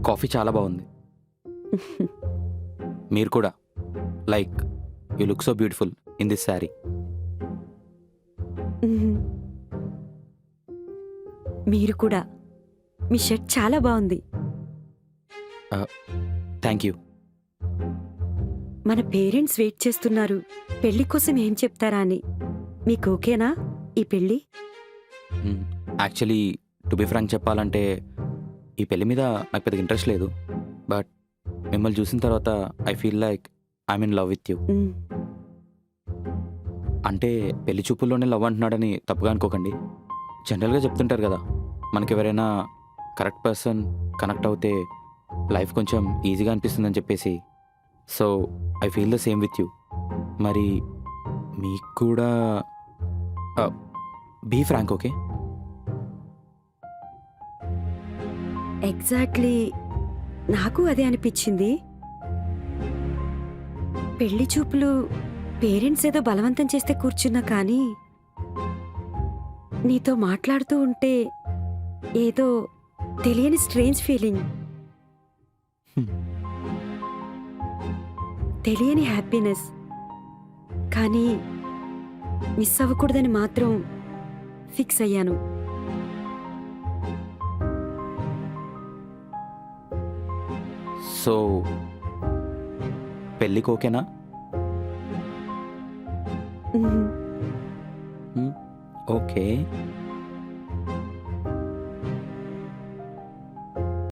Coffee చాలా బాగుంది. మీరు కూడా. Like you look so beautiful in this sari. మీరు కూడా. మీ షర్ట్ చాలా బాగుంది. Thank you. మన పేరెంట్స్ వెయిట్ చేస్తున్నారు పెళ్లి కోసం ఏం చెప్తారా అని. మీకు ఓకేనా ఈ పెళ్లి? యాక్చువల్లీ టు బి ఫ్రాంక్ చెప్పాలంటే ఈ పెళ్లి మీద నాకు పెద్దగా ఇంట్రెస్ట్ లేదు. బట్ మిమ్మల్ని చూసిన తర్వాత I feel like I'm in love with you. మ్మ్. అంటే పెళ్లి చూపుల్లోనే లవ్ అంటున్నాడని తప్పుగా అనుకోకండి. జనరల్గా చెప్తుంటారు కదా, మనకి ఎవరైనా కరెక్ట్ పర్సన్ కనెక్ట్ అవుతే లైఫ్ కొంచెం ఈజీగా అనిపిస్తుందని చెప్పేసి. So I feel the same with you. మరి మీకు కూడా బీ ఫ్రాంక్, ఓకే? ఎగ్జాక్ట్లీ నాకు అదే అనిపించింది. పెళ్లి చూపులు పేరెంట్స్ ఏదో బలవంతం చేస్తే కూర్చున్నా కానీ నీతో మాట్లాడుతూ ఉంటే ఏదో తెలియని స్ట్రేంజ్ ఫీలింగ్, తెలియని హ్యాపీనెస్. కానీ మిస్ అవ్వకూడదని మాత్రం ఫిక్స్ అయ్యాను. సో పెళ్ళికి ఓకేనా? మ్మ్. ఓకే.